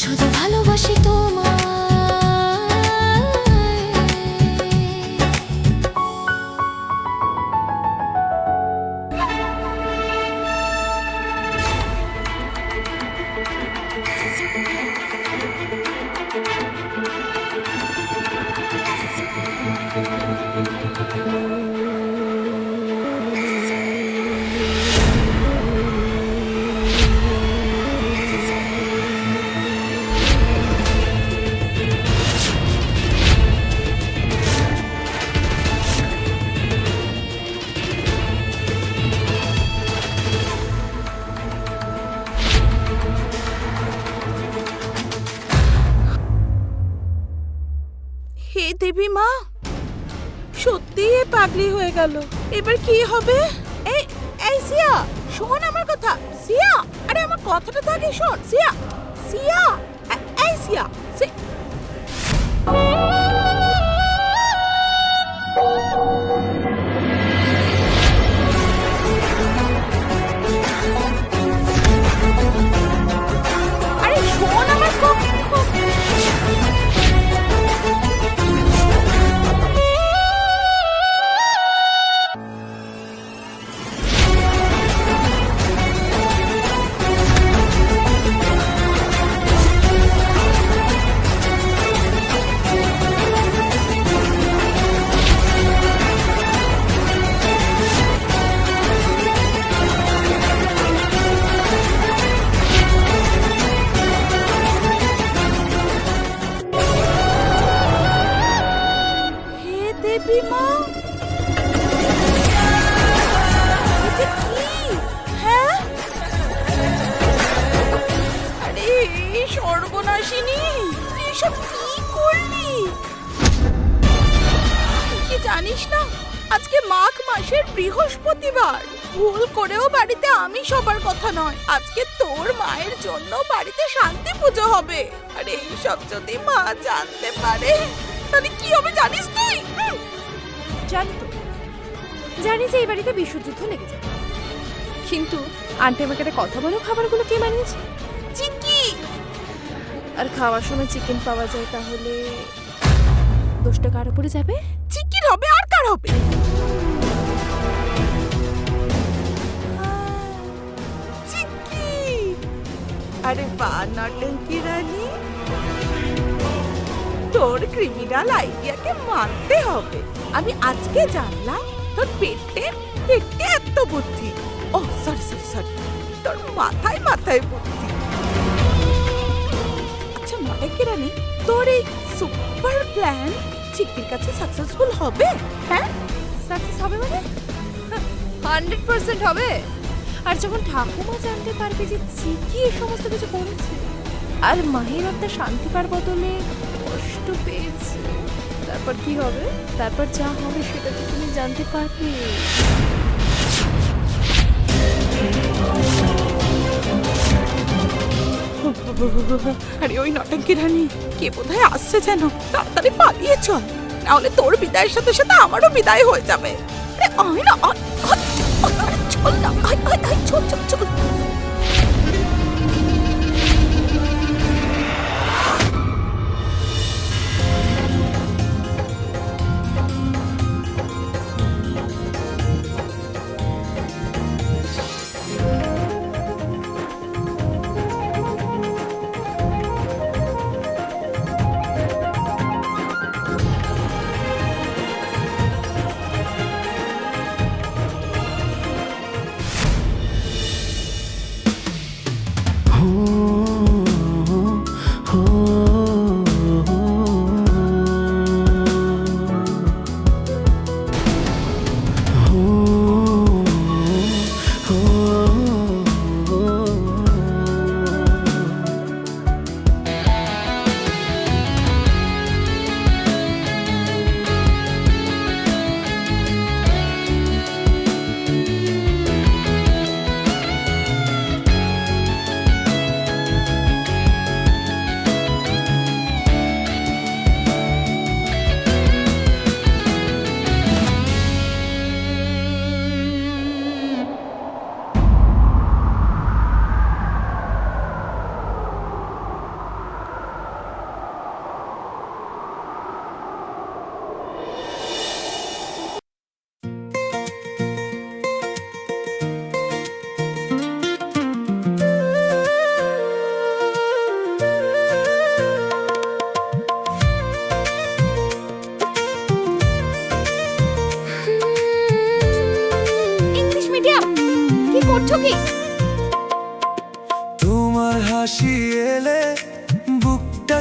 শুধু ভালোবাসি তোমায়। হে দেবী মা, সত্যি এ পাগলি হয়ে গেল। এবার কি হবে? এই এই সিয়া, শোন আমার কথা। সিয়া, আরে আমার কথাটা তো আগে শোন। সিয়া, সিয়া, এই সিয়া, আরে শোন আমার কথা। দেবী মা, এটা কি? হ্যাঁ, আরে সর্বনাশিনী, তুই এসব কি করলি? তুই কি জানিস না আজকে মাঘ মাসের বৃহস্পতিবার? ভুল করেও বাড়িতে আমি সবার কথা নয়, আজকে তোর মায়ের জন্য বাড়িতে শান্তি পুজো হবে। আরে এইসব যদি মা জানতে পারে তাহলে কি হবে জানিস তুই? জানি তো, জানি যে এই বাড়িতে বিশ্বযুদ্ধ লেগে যাবে, কিন্তু আন্টি আমাকে একটা কথা বলো, খাবারগুলো কে বানিয়েছে? চিকি। আর খাওয়ার সময় চিকেন পাওয়া যায়, তাহলে দোষটা কার উপরে যাবে? চিকির হবে আর কার হবে? চিকি। আরে বাহ নটঙ্কি রানী, তোর ক্রিমিনাল আইডিয়াকে মানতে হবে। আমি আজকে জানলাম তোর পেটে পেটে এত বুদ্ধি। ও সরি সরি সরি, তোর মাথায় মাথায় বুদ্ধি। আচ্ছা নটঙ্কি রানী, তোর এই সুপার প্ল্যান চিকির কাছে সাকসেসফুল হবে? হ্যাঁ, সাকসেস হবে মানে 100% হবে। আর যখন ঠাকুমা জানতে পারবে যে চিকি এই সমস্ত কিছু করেছে আর মাহির একটা শান্তি পাওয়ার বদলে কষ্ট পেয়েছে, তারপর কি হবে? তারপর যা হবে সেটা তো তুমি জানতে পারবে। আরে ওই নটঙ্কি রানী কে বোধহয় আসছে যেন, তাড়াতাড়ি পালিয়ে চল, নাহলে তোর বিদায়ের সাথে সাথে আমারও বিদায় হয়ে যাবে। আরে আয় না, চল না, চল চল চল।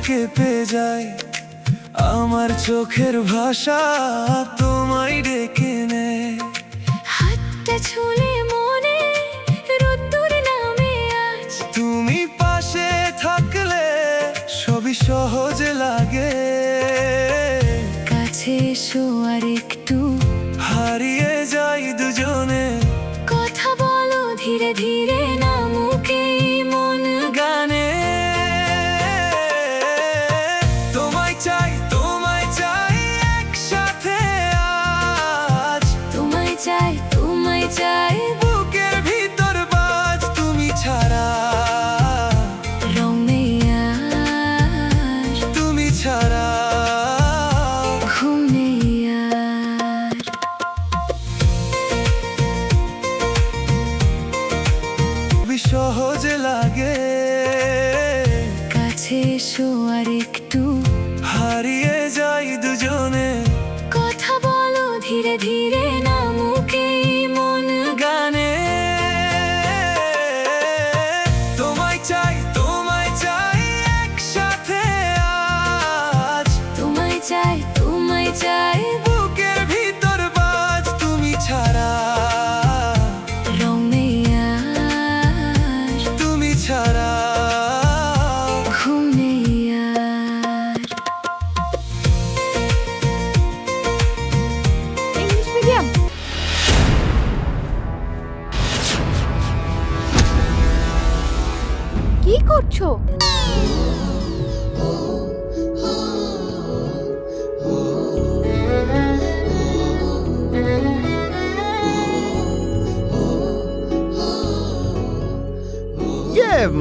কেঁপে যায়, আমার চোখের ভাষা তোমায় ডেকে নেয়। হাতটা ছুলে মনে রোদ্দুর নামে আজ, তুমি পাশে থাকলে সবই সহজ লাগে। কাছে এসো আর একটু হারিয়ে যাই দুজনে, কথা বলো ধীরে ধীরে, না মুখেই মন গানে। তোমায় চাই একসাথে আজ, তোমায় চাই বুকের ভিতর বাজ তুমি ছাড়া, রং নেই আর, তুমি ছাড়া ঘুম নেই আর। সবই সহজ লাগে। কাছে এসো আর একটু হারিয়ে যাই দুজনে, কথা বলো ধীরে ধীরে, না মুখেই মন গানে। তোমায় চাই একসাথে আজ, তোমায় চাই বুকের ভিতর বাজ তুমি ছাড়া, রং নেই আর, তুমি ছাড়া ঘুম নেই আর। English medium. কি করছো?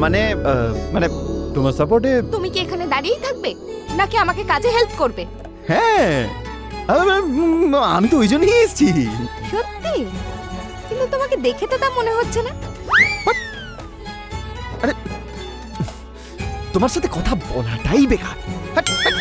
মানে মানে তোমার সাপোর্টে। তুমি কি এখানে দাঁড়িয়েই থাকবে নাকি আমাকে কাজে হেল্প করবে? হ্যাঁ, আমি তো ওই জন্যই এসেছি। সত্যি? কিন্তু তোমাকে দেখে তো তা মনে হচ্ছে না। আরে তোমার সাথে কথা বলাটাই বেকার। হাট, হাট।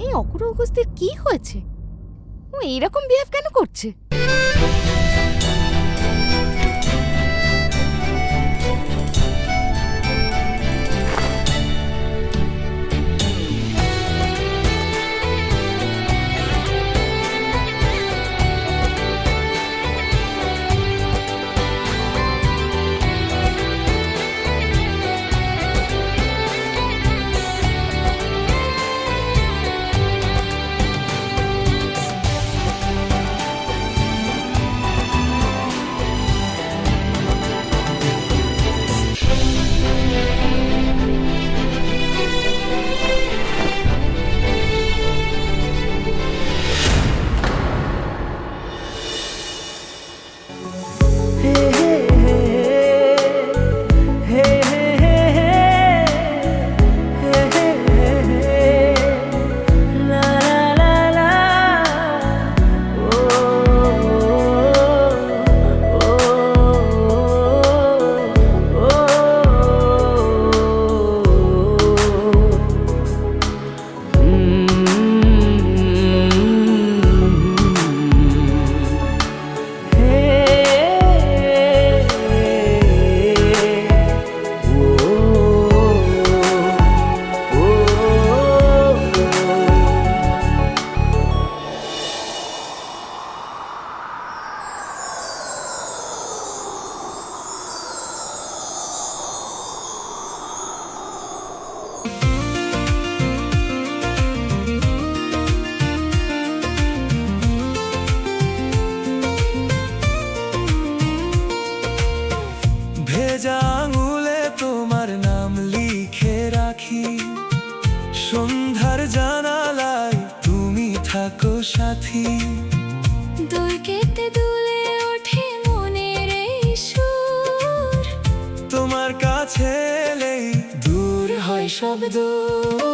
এই অকুর অগস্তির কি হয়েছে? ও এইরকম বিহেভ কেন করছে? ভেজা আঙুলে তোমার নাম লিখে রাখি, সন্ধ্যার জানালায় তুমি থাকো সাথী। দুই কেতে দুলে ওঠে মনের এই সুর, তোমার কাছে এলেই দূর হয় সব দূর।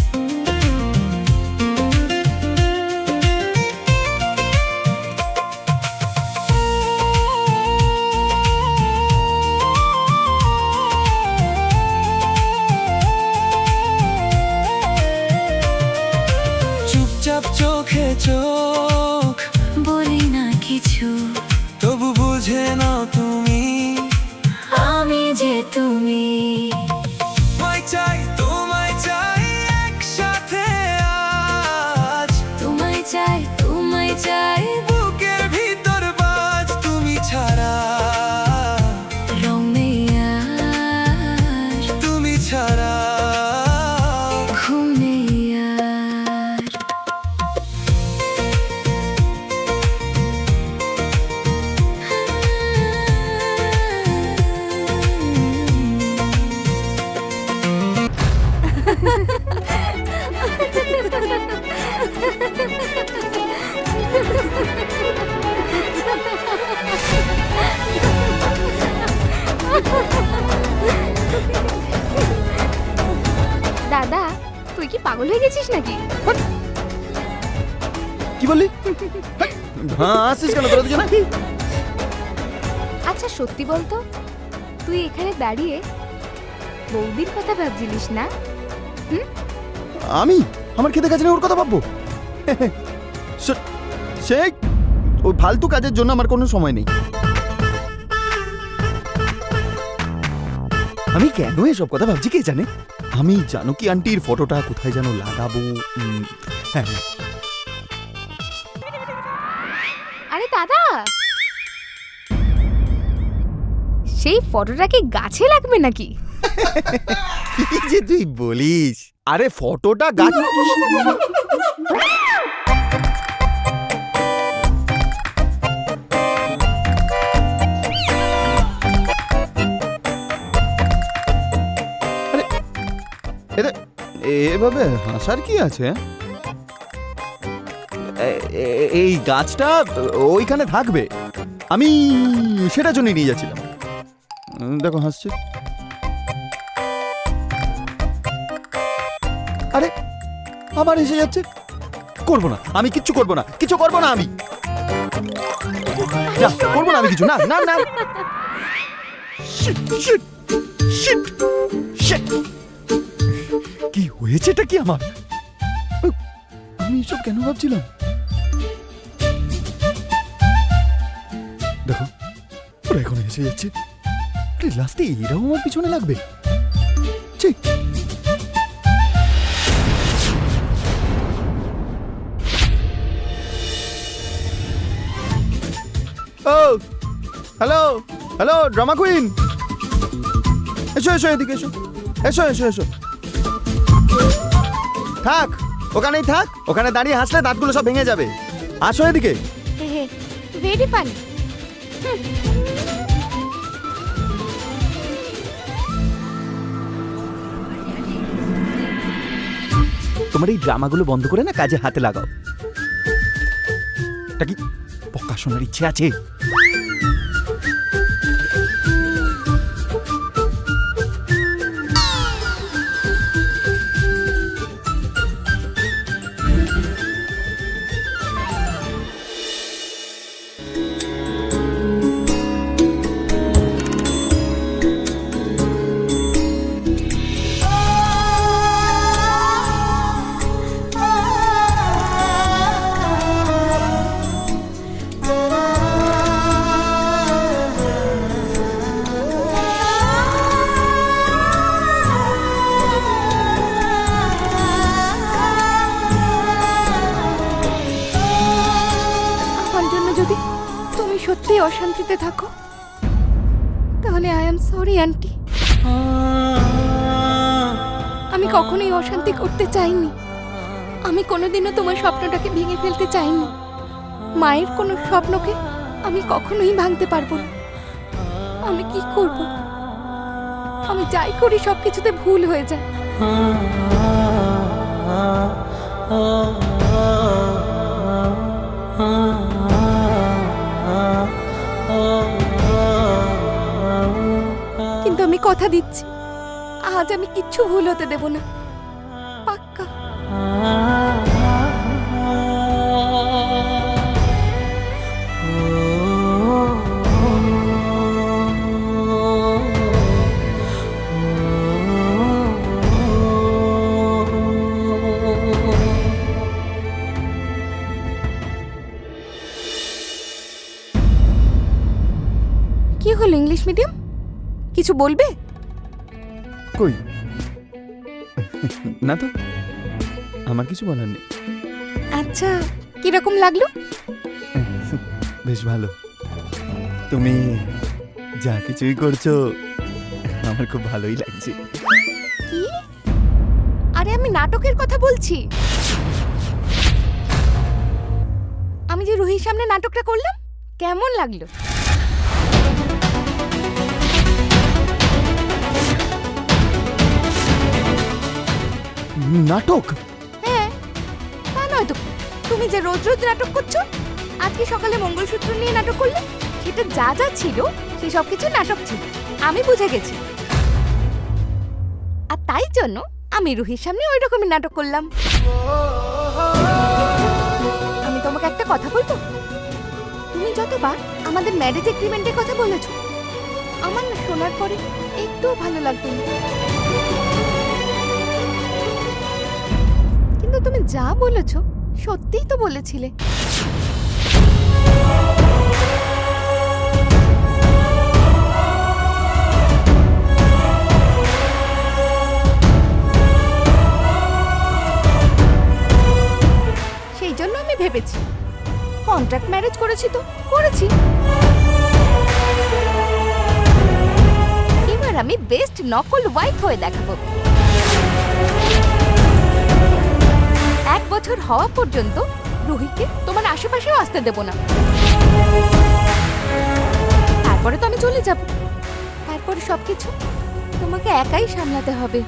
চোখ, বলি না কিছু, তবু বুঝে নাও তুমি। আমি যে তুমি। তোমায় চাই একসাথে আজ, তোমায় চাই বুকের ভিতর বাজ তুমি ছাড়া, রং নেই আর, তুমি ছাড়া। ঘুম নেই আর। দাদা, তুই কি পাগল হয়ে গেছিস নাকি? কি বললি? হ্যাঁ আসিস কেন তোরা দুজনে? আচ্ছা সত্যি বলতো, তুই এখানে দাঁড়িয়ে বৌদির কথা ভাবছিলিস না? আমি আমার খেতে কাছে ওর কথা ভাববো? সে ওই ফালতু কাজের জন্য আমার কোনো সময় নেই। আমি কেন এসব কথা ভাবছি কে জানে? আমি জানকী আন্টির ফটোটা কোথায় যেন লাগাবো। হ্যাঁ আরে দাদা, সেই ফটোটা কি গাছে লাগবে নাকি? কি যে তুই বলিস? আরে ফটোটা গাছ। এভাবে হাসার কি আছে? এই গাছটা ওইখানে থাকবে, আমি সেটার জন্য নিয়ে যাচ্ছিলাম। দেখো হাসছে। আরে আবার এসে যাচ্ছে। করবো না, আমি কিচ্ছু করবো না, কিছু করবো না আমি। না করবো না আমি কিছু, না না না। Shit, shit, shit, shit. কি হয়েছে এটা কি আমার? আমি এসব কেন ভাবছিলাম? দেখো ওরা এখন এসে যাচ্ছে। লাস্টে এরাও আমার পিছনে লাগবে। ঠিক ও হ্যালো হ্যালো ড্রামা কুইন, এসো এসো এদিকে এসো, এসো এসো এসো। থাক ওখানেই থাক, ওখানে দাঁড়িয়ে হাসলে দাঁতগুলো সব ভেঙে যাবে। আসো এদিকে। Very funny. তোমার এই ড্রামাগুলো বন্ধ করে না কাজে হাতে লাগাও। এটা কি পক্কা শোনার ইচ্ছে আছে? সত্যি অশান্তিতে থাকো তাহলে আই এম সরি আন্টি। আমি কখনোই অশান্তি করতে চাইনি। আমি কোনোদিনও তোমার স্বপ্নটাকে ভেঙে ফেলতে চাইনি। মায়ের কোনো স্বপ্নকে আমি কখনোই ভাঙতে পারবো না। আমি কি করব? আমি যাই করি সবকিছুতে ভুল হয়ে যায়। কিন্তু আমি কথা দিচ্ছি, আজ আমি কিচ্ছু ভুল হতে দেব না, পাক্কা। কিছু বলবে? কই না তো, আমার কিছু বলার নেই। আচ্ছা, কিরকম লাগলো? বেশ ভালো, তুমি যা কিছুই করছো আমার খুব ভালোই লাগছে। কি? আরে আমি নাটকের কথা বলছি। আমি যে রুহির সামনে নাটকটা করলাম, কেমন লাগলো? নাটক? হ্যাঁ, তা নয় তো। তুমি যে রোজ রোজ নাটক করছো, আজকে সকালে মঙ্গলসূত্র নিয়ে নাটক করলে, সেটা যা যা ছিল সে সব কিছু নাটক ছিল, আমি বুঝে গেছি। আর তাই জন্য আমি রুহির সামনে ওই রকমই নাটক করলাম। আমি তোমাকে একটা কথা বলবো, তুমি যতবার আমাদের ম্যারেজ এগ্রিমেন্টের কথা বলেছো, আমার না শোনার পরে একটুও ভালো লাগতো না। কিন্তু তুমি যা বলেছো সত্যিই তো বলেছিলে। সেই জন্য আমি ভেবেছি কন্ট্রাক্ট ম্যারেজ করেছি তো করেছি, এবার আমি বেস্ট নকল ওয়াইফ হয়ে দেখাবো। 1 বছর হওয়া পর্যন্ত রুহিকে তোমার আশেপাশেও আসতে দেব না। তারপরে তো আমি চলে যাব, তারপরে সবকিছু তোমাকে একাই সামলাতে হবে,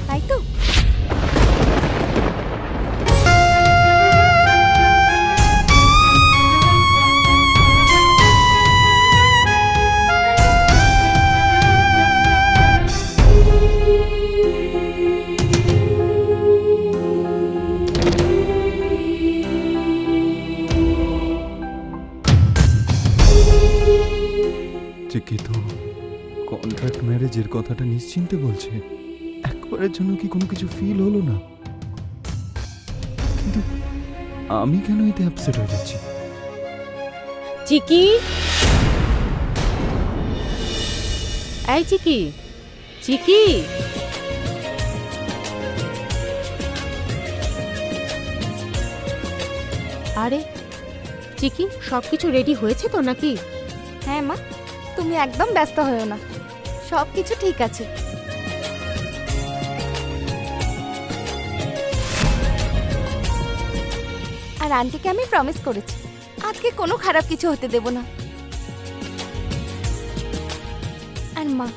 তাই তো? চিকি তো কন্ট্রাক্ট ম্যারেজের কথাটা নিশ্চিন্তে বলছে, একবারের জন্য কি কোনো কিছু ফিল হলো না? কিন্তু আমি কেন এতে আপসেট হয়ে যাচ্ছি? চিকি, এই চিকি, চিকি, আরে চিকি, সবকিছু রেডি হয়েছে তো নাকি? হ্যাঁ মা, তুমি একদম ব্যস্ত হয়েও না, সব কিছু ঠিক আছে। আর আন্টিকে আমি প্রমিস করেছি আজকে কোনো খারাপ কিছু হতে দেব না। আর মা,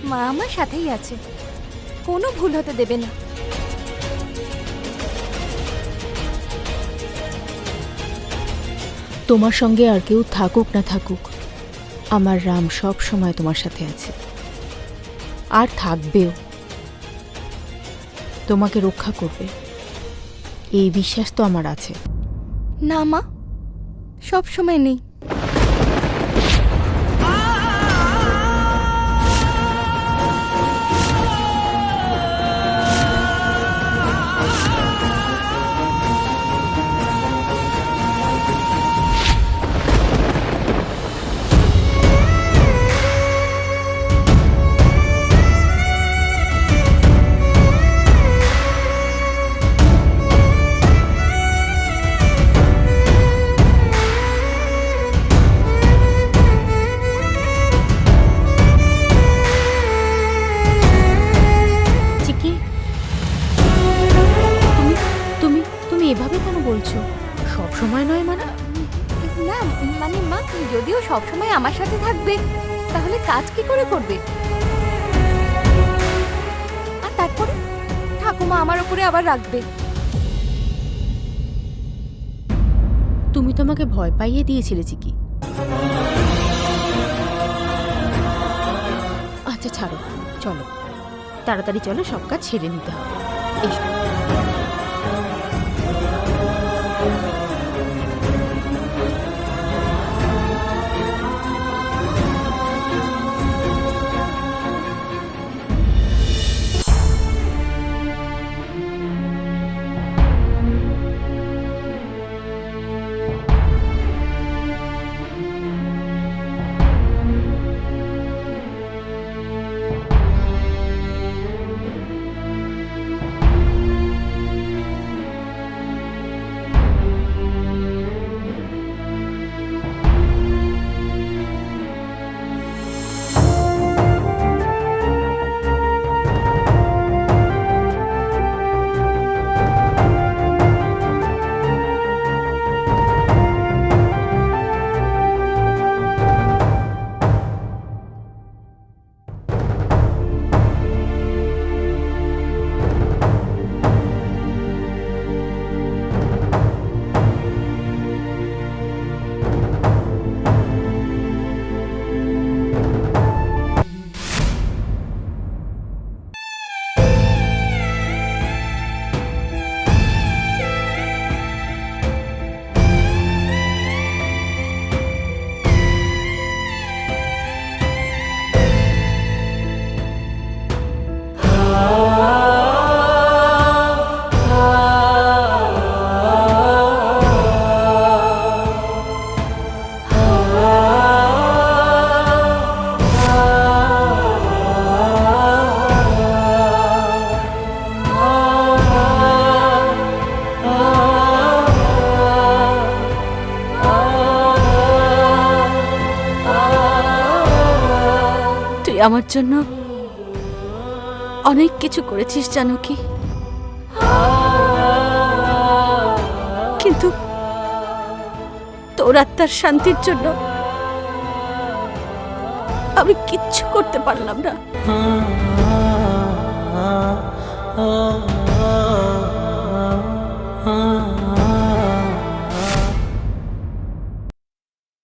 মা আমার সাথেই আছে, কোনো ভুল হতে দেবে না। তোমার সঙ্গে আর কেউ থাকুক না থাকুক, আমার রাম সব সময় তোমার সাথে আছে, আর থাকবেও, তোমাকে রক্ষা করবে, এই বিশ্বাস তো আমার আছে। না মা, সব সময় নেই। চিকি, তুমি তুমি এভাবে কেন বলছো? সব সময় নয় মানে? না মানে মা, যদিও সব সময় আমার সাথে থাকবে, তাহলে কাজ কি করে করবে? আর তারপরে ঠাকুমা আমার উপরে আবার রাখবে। তুমি তোমাকে ভয় পাইয়ে দিয়েছিলে চিকি। আচ্ছা ছাড়ো, চলো তাড়াতাড়ি চলো, সব কাজ ছেড়ে নিতে হবে। এসো। আমার জন্য অনেক কিছু করেছিস জানকী, কিন্তু তোর আত্মার শান্তির জন্য আমি কিচ্ছু করতে পারলাম না।